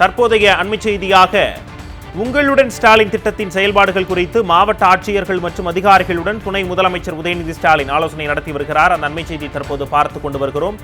தற்போதைய அண்மை செய்தியாக உங்களுடன் ஸ்டாலின் திட்டத்தின் செயல்பாடுகள் குறித்து மாவட்ட ஆட்சியர்கள் மற்றும் அதிகாரிகளுடன் துணை முதலமைச்சர் உதயநிதி ஸ்டாலின் ஆலோசனை நடத்தி வருகிறார். அந்த அண்மை செய்தி தற்போது பார்த்துக் கொண்டு வருகிறோம்.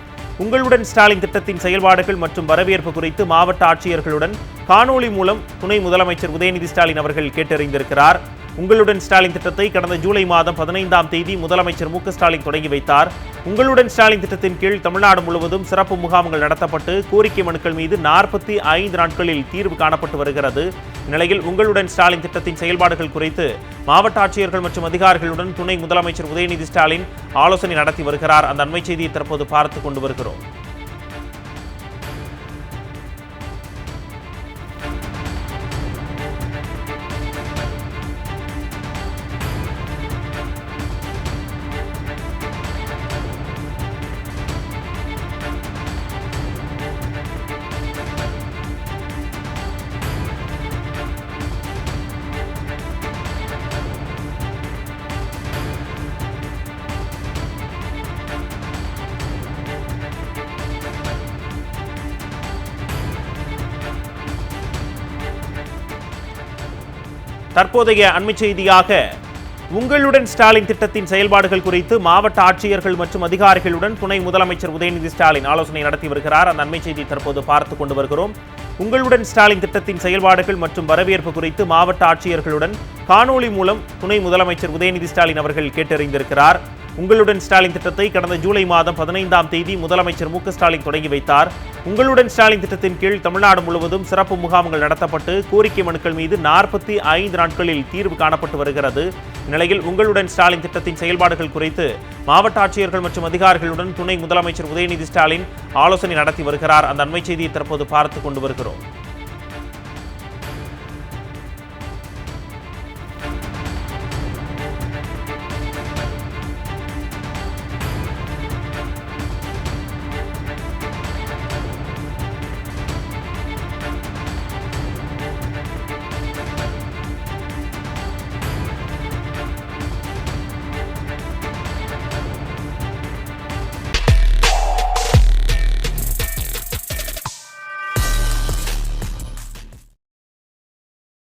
உங்களுடன் ஸ்டாலின் திட்டத்தின் செயல்பாடுகள் மற்றும் வரவேற்பு குறித்து மாவட்ட ஆட்சியர்களுடன் காணொலி மூலம் துணை முதலமைச்சர் உதயநிதி ஸ்டாலின் அவர்கள் கேட்டறிந்திருக்கிறார். உங்களுடன் ஸ்டாலின் திட்டத்தை கடந்த ஜூலை மாதம் 15ஆம் தேதி முதலமைச்சர் மு க ஸ்டாலின் தொடங்கி வைத்தார். உங்களுடன் ஸ்டாலின் திட்டத்தின் கீழ் தமிழ்நாடு முழுவதும் சிறப்பு முகாம்கள் நடத்தப்பட்டு கோரிக்கை மனுக்கள் மீது 45 நாட்களில் தீர்வு காணப்பட்டு வருகிறது. இந்நிலையில் உங்களுடன் ஸ்டாலின் திட்டத்தின் செயல்பாடுகள் குறித்து மாவட்ட ஆட்சியர்கள் மற்றும் அதிகாரிகளுடன் துணை முதலமைச்சர் உதயநிதி ஸ்டாலின் ஆலோசனை நடத்தி வருகிறார். அந்த அண்மை செய்தியை தற்போது பார்த்துக் கொண்டு வருகிறோம். தற்போதைய அண்மை செய்தியாக உங்களுடன் ஸ்டாலின் திட்டத்தின் செயல்பாடுகள் குறித்து மாவட்ட ஆட்சியர்கள் மற்றும் அதிகாரிகளுடன் துணை முதலமைச்சர் உதயநிதி ஸ்டாலின் ஆலோசனை நடத்தி வருகிறார். அந்த அண்மை செய்தி தற்போது பார்த்துக் கொண்டு வருகிறோம். உங்களுடன் ஸ்டாலின் திட்டத்தின் செயல்பாடுகள் மற்றும் வரவேற்பு குறித்து மாவட்ட ஆட்சியர்களுடன் காணொலி மூலம் துணை முதலமைச்சர் உதயநிதி ஸ்டாலின் அவர்கள் கேட்டறிந்திருக்கிறார். உங்களுடன் ஸ்டாலின் திட்டத்தை கடந்த ஜூலை மாதம் 15ஆம் தேதி முதலமைச்சர் மு க ஸ்டாலின் தொடங்கி வைத்தார். உங்களுடன் ஸ்டாலின் திட்டத்தின் கீழ் தமிழ்நாடு முழுவதும் சிறப்பு முகாம்கள் நடத்தப்பட்டு கோரிக்கை மனுக்கள் மீது 45 நாட்களில் தீர்வு காணப்பட்டு வருகிறது. இந்நிலையில் உங்களுடன் ஸ்டாலின் திட்டத்தின் செயல்பாடுகள் குறித்து மாவட்ட ஆட்சியர்கள் மற்றும் அதிகாரிகளுடன் துணை முதலமைச்சர் உதயநிதி ஸ்டாலின் ஆலோசனை நடத்தி வருகிறார். அந்த அண்மை செய்தியை தற்போது பார்த்துக் கொண்டு வருகிறோம்.